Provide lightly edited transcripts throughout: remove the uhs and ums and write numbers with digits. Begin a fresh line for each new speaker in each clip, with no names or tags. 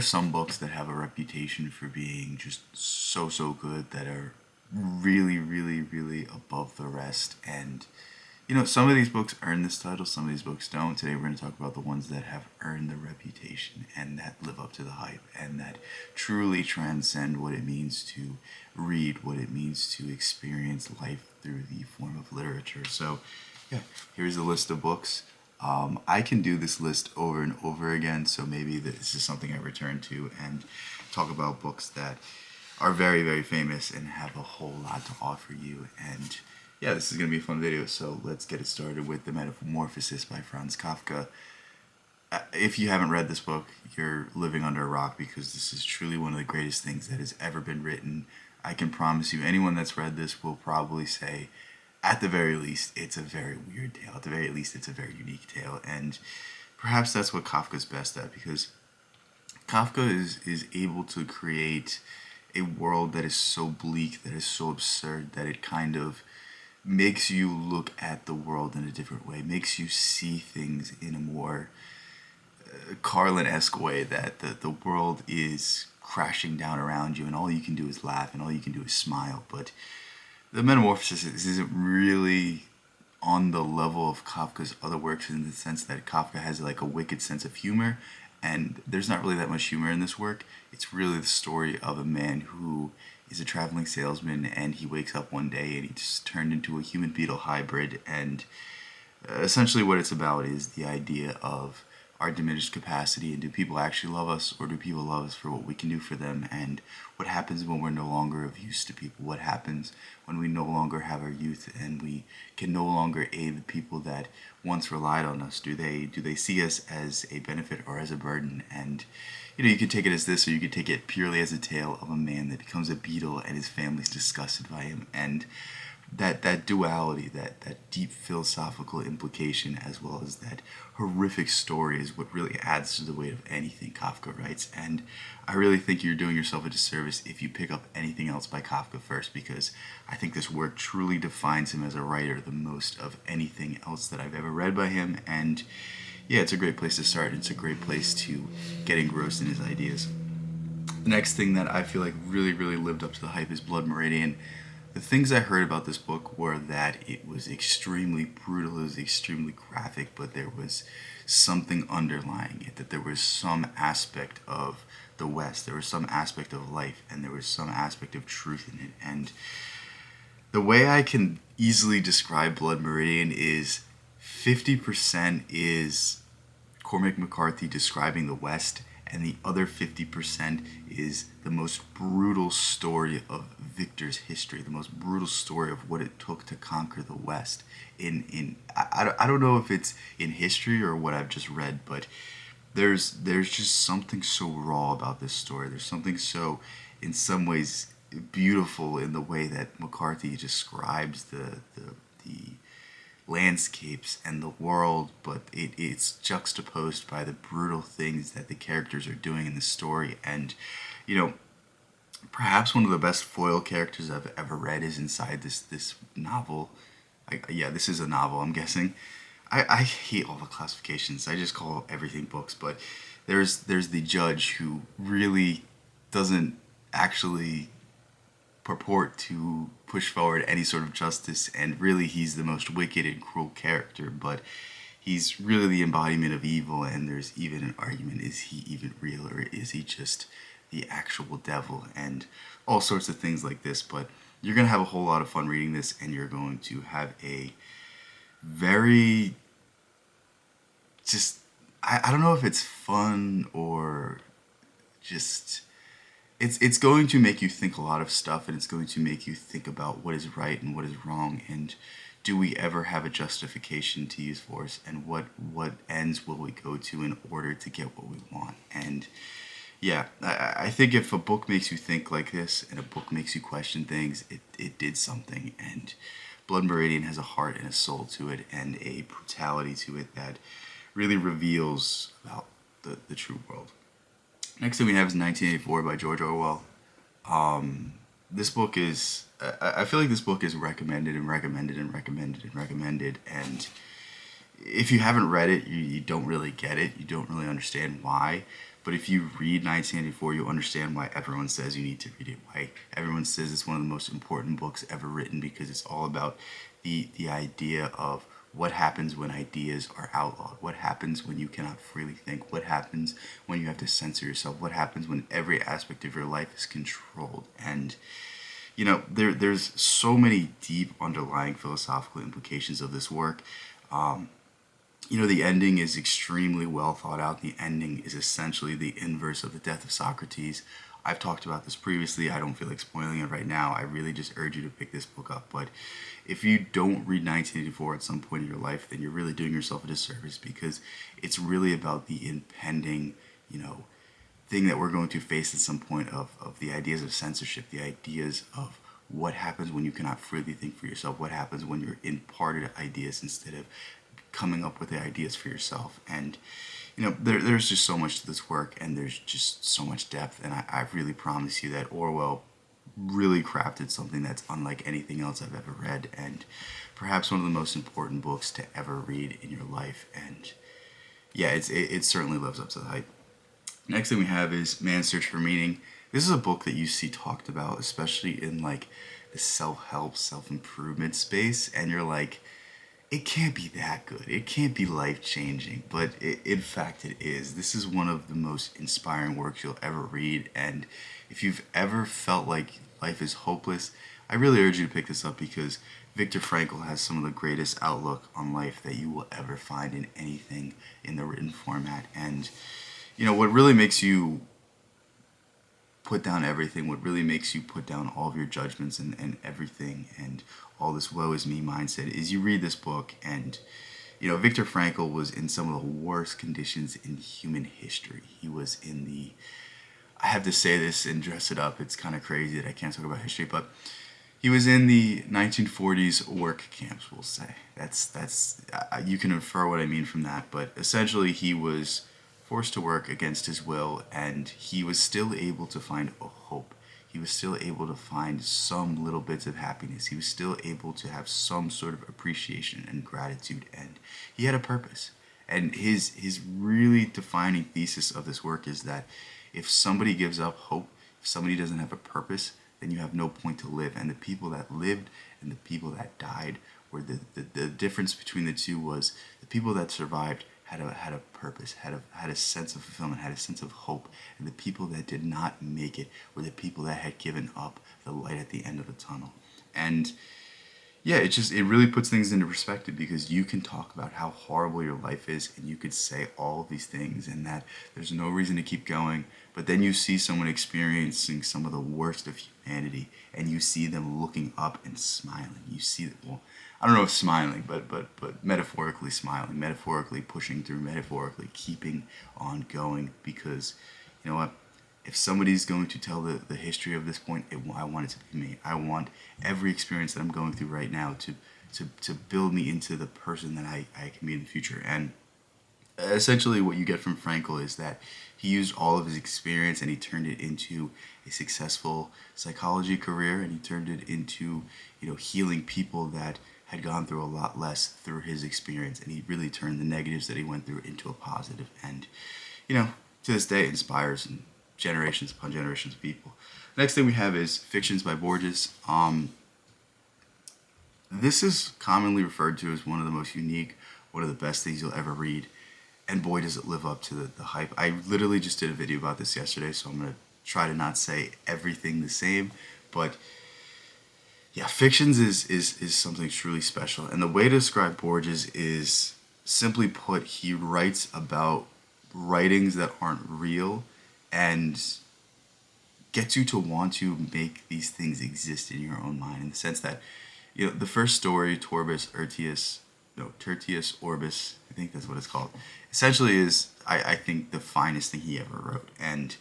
are some books that have a reputation for being just so good that are really above the rest. And some of these books earn this title, some of these books don't. Today we're going to talk about the ones that have earned the reputation and that live up to the hype and that truly transcend what it means to read, what it means to experience life through the form of literature. So, yeah, here's a list of books. I can do this list over and over again, so maybe this is something I return to and talk about books that are very famous and have a whole lot to offer you. And yeah, this is going to be a fun video, so let's get it started with The Metamorphosis by Franz Kafka. If you haven't read this book, you're living under a rock, because this is truly one of the greatest things that has ever been written. I can promise you, anyone that's read this will probably say, at the very least, it's a very weird tale. At the very least, it's a very unique tale. And perhaps that's what Kafka's best at, because Kafka is able to create a world that is so bleak, that is so absurd, that it kind of makes you look at the world in a different way, makes you see things in a more Carlin-esque way, that the world is crashing down around you and all you can do is laugh and all you can do is smile. But The Metamorphosis isn't really on the level of Kafka's other works, in the sense that Kafka has like a wicked sense of humor, and there's not really that much humor in this work. It's really the story of a man who is a traveling salesman, and he wakes up one day and he just turned into a human beetle hybrid. And essentially what it's about is the idea of our diminished capacity, and do people actually love us, or do people love us for what we can do for them? And what happens when we're no longer of use to people? What happens when we no longer have our youth and we can no longer aid the people that once relied on us? Do they see us as a benefit or as a burden? And you could take it as this, or you could take it purely as a tale of a man that becomes a beetle and his family's disgusted by him. And that duality, that deep philosophical implication, as well as that horrific story, is what really adds to the weight of anything Kafka writes. And I really think you're doing yourself a disservice if you pick up anything else by Kafka first, because I think this work truly defines him as a writer the most of anything else that I've ever read by him. And yeah, it's a great place to start. It's a great place to get engrossed in his ideas. The next thing that I feel like really lived up to the hype is Blood Meridian. The things I heard about this book were that it was extremely brutal, it was extremely graphic, but there was something underlying it, that there was some aspect of the West, there was some aspect of life, and there was some aspect of truth in it. And the way I can easily describe Blood Meridian is 50% is Cormac McCarthy describing the West, and the other 50% is the most brutal story of Victor's history, the most brutal story of what it took to conquer the West. I don't know if it's in history or what I've just read, but there's just something so raw about this story. There's something so, in some ways, beautiful in the way that McCarthy describes the landscapes and the world, but it's juxtaposed by the brutal things that the characters are doing in the story. And perhaps one of the best foil characters I've ever read is inside this novel. This is a novel, I'm guessing. I hate all the classifications. I just call everything books. But there's the judge, who really doesn't actually purport to push forward any sort of justice, and really he's the most wicked and cruel character, but he's really the embodiment of evil. And there's even an argument, is he even real, or is he just the actual devil? And all sorts of things like this. But you're going to have a whole lot of fun reading this, and you're going to have a very I don't know if it's fun or just, it's going to make you think a lot of stuff, and it's going to make you think about what is right and what is wrong, and do we ever have a justification to use force, and what ends will we go to in order to get what we want. And yeah, I think if a book makes you think like this, and a book makes you question things, it did something. And Blood Meridian has a heart and a soul to it, and a brutality to it that really reveals about the true world. Next thing we have is 1984 by George Orwell. This book is, I feel like this book is recommended and recommended and recommended and recommended, and if you haven't read it, you don't really get it. You don't really understand why. But if you read 1984, you'll understand why everyone says you need to read it. Why everyone says it's one of the most important books ever written, because it's all about the idea of what happens when ideas are outlawed. What happens when you cannot freely think? What happens when you have to censor yourself? What happens when every aspect of your life is controlled? And there's so many deep underlying philosophical implications of this work. The ending is extremely well thought out. The ending is essentially the inverse of the death of Socrates. I've talked about this previously. I don't feel like spoiling it right now. I really just urge you to pick this book up. But if you don't read 1984 at some point in your life, then you're really doing yourself a disservice, because it's really about the impending, thing that we're going to face at some point of the ideas of censorship, the ideas of what happens when you cannot freely think for yourself, what happens when you're imparted ideas instead of coming up with the ideas for yourself. And there's just so much to this work, and there's just so much depth, and I really promise you that Orwell really crafted something that's unlike anything else I've ever read, and perhaps one of the most important books to ever read in your life. And yeah, it certainly lives up to the hype. Next thing we have is Man's Search for Meaning. This is a book that you see talked about, especially in like the self-help, self-improvement space, and you're like, it can't be that good. It can't be life-changing, but in fact it is. This is one of the most inspiring works you'll ever read, and if you've ever felt like life is hopeless, I really urge you to pick this up, because Viktor Frankl has some of the greatest outlook on life that you will ever find in anything in the written format. And what really makes you put down everything, what really makes you put down all of your judgments and everything and all this woe is me mindset, is you read this book, and Viktor Frankl was in some of the worst conditions in human history. He was in the, I have to say this and dress it up, it's kind of crazy that I can't talk about history, but he was in the 1940s work camps, we'll say. That's you can infer what I mean from that, but essentially he was forced to work against his will, and he was still able to find a hope. He was still able to find some little bits of happiness. He was still able to have some sort of appreciation and gratitude, and he had a purpose. And his really defining thesis of this work is that if somebody gives up hope, if somebody doesn't have a purpose, then you have no point to live. And the people that lived and the people that died, where the difference between the two was the people that survived had a purpose, had a sense of fulfillment, had a sense of hope, and the people that did not make it were the people that had given up the light at the end of the tunnel. And yeah, it really puts things into perspective, because you can talk about how horrible your life is, and you could say all of these things and that there's no reason to keep going, but then you see someone experiencing some of the worst of humanity, and you see them looking up and smiling. You see that, well, I don't know if smiling, but metaphorically smiling, metaphorically pushing through, metaphorically keeping on going, because you know what? If somebody's going to tell the history of this point, I want it to be me. I want every experience that I'm going through right now to build me into the person that I can be in the future. And essentially what you get from Frankl is that he used all of his experience and he turned it into a successful psychology career, and he turned it into healing people that had gone through a lot less through his experience, and he really turned the negatives that he went through into a positive, and to this day inspires generations upon generations of people. Next thing we have is Fictions by Borges. This is commonly referred to as one of the most unique, one of the best things you'll ever read, and boy does it live up to the hype. I literally just did a video about this yesterday, so I'm going to try to not say everything the same, but yeah, Fictions is something truly special. And the way to describe Borges is, simply put, he writes about writings that aren't real and gets you to want to make these things exist in your own mind, in the sense that the first story, Tertius Orbis, I think that's what it's called, essentially is, I think, the finest thing he ever wrote. And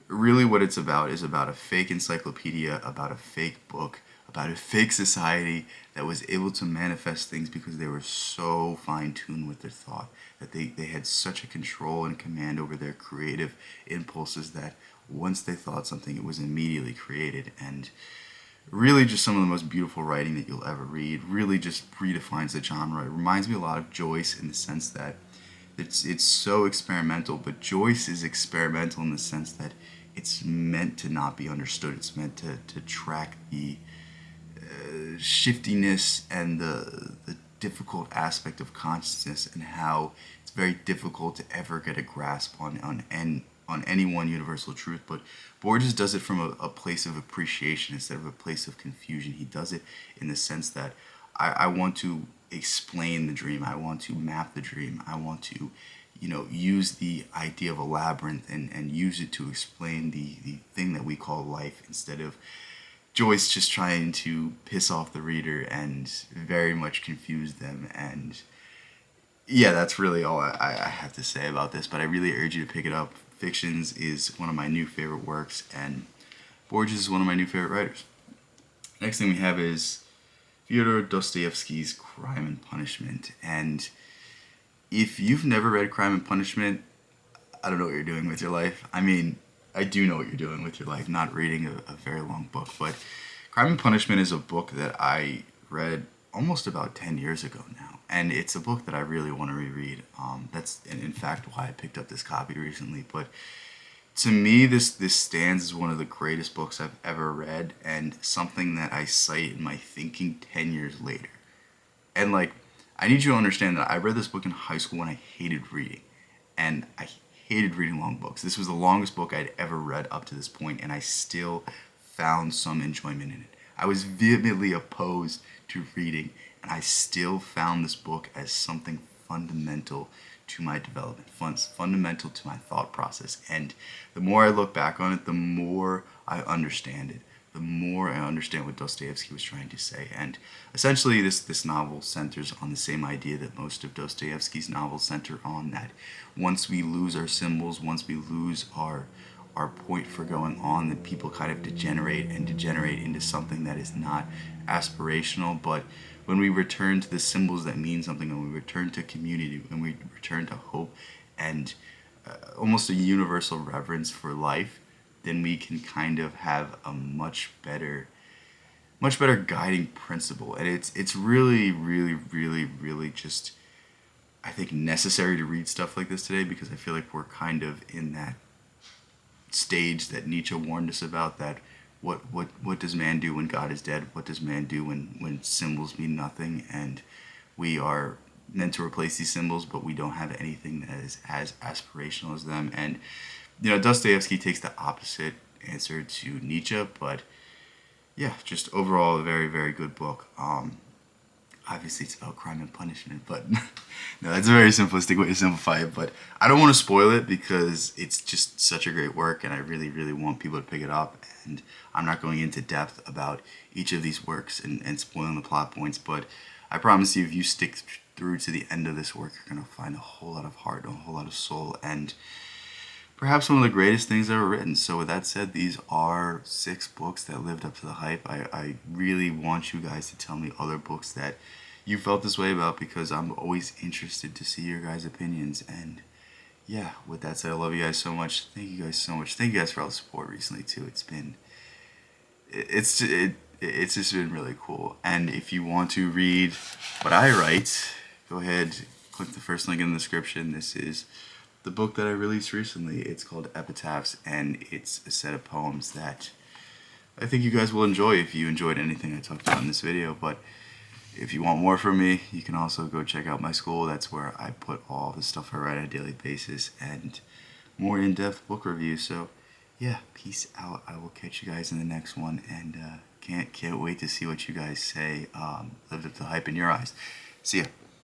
really what it's about is about a fake encyclopedia, about a fake book, about a fake society that was able to manifest things because they were so fine-tuned with their thought, that they had such a control and command over their creative impulses that once they thought something, it was immediately created. And Really just some of the most beautiful writing that you'll ever read. Really just redefines the genre. It reminds me a lot of Joyce in the sense that it's so experimental, but Joyce is experimental in the sense that it's meant to not be understood. It's meant to track the shiftiness and the difficult aspect of consciousness, and how it's very difficult to ever get a grasp on any one universal truth. But Borges does it from a place of appreciation instead of a place of confusion. He does it in the sense that I want to explain the dream. I want to map the dream. I want to, use the idea of a labyrinth and use it to explain the thing that we call life, instead of Joyce just trying to piss off the reader and very much confuse them. And yeah, that's really all I have to say about this, but I really urge you to pick it up. Fictions is one of my new favorite works, and Borges is one of my new favorite writers. Next thing we have is Fyodor Dostoevsky's Crime and Punishment. And if you've never read Crime and Punishment, I don't know what you're doing with your life. I mean, I do know what you're doing with your life, not reading a very long book. But Crime and Punishment is a book that I read almost about 10 years ago now. And it's a book that I really want to reread. That's, in fact, why I picked up this copy recently. But to me, this stands as one of the greatest books I've ever read, and something that I cite in my thinking 10 years later. And, like, I need you to understand that I read this book in high school and I hated reading. And I hated reading long books. This was the longest book I'd ever read up to this point, and I still found some enjoyment in it. I was vehemently opposed to reading, and I still found this book as something fundamental to my development, fundamental to my thought process. And the more I look back on it, the more I understand it, the more I understand what Dostoevsky was trying to say. And essentially, this novel centers on the same idea that most of Dostoevsky's novels center on, that once we lose our symbols, once we lose our point for going on, that people kind of degenerate into something that is not aspirational. But when we return to the symbols that mean something, when we return to community, when we return to hope and almost a universal reverence for life, then we can kind of have a much better guiding principle. And it's really, really, really, really just, I think, necessary to read stuff like this today, because I feel like we're kind of in that stage that Nietzsche warned us about, that what does man do when God is dead? What does man do when symbols mean nothing, and we are meant to replace these symbols, but we don't have anything that is as aspirational as them? And Dostoevsky takes the opposite answer to Nietzsche, but yeah, just overall a very, very good book. Obviously it's about crime and punishment, but no, that's a very simplistic way to simplify it. But I don't want to spoil it because it's just such a great work, and I really, really want people to pick it up. And I'm not going into depth about each of these works and spoiling the plot points, but I promise you, if you stick through to the end of this work, you're going to find a whole lot of heart, a whole lot of soul, and perhaps one of the greatest things ever written. So with that said, these are 6 books that lived up to the hype. I really want you guys to tell me other books that you felt this way about, because I'm always interested to see your guys' opinions. And yeah, with that said, I love you guys so much. Thank you guys so much. Thank you guys for all the support recently too. It's just been really cool. And if you want to read what I write, go ahead, click the first link in the description. This is the book that I released recently. It's called Epitaphs, and it's a set of poems that I think you guys will enjoy if you enjoyed anything I talked about in this video. But if you want more from me, you can also go check out my school. That's where I put all the stuff I write on a daily basis and more in-depth book reviews. So yeah, peace out. I will catch you guys in the next one, and can't wait to see what you guys say lived up to the hype in your eyes. See ya.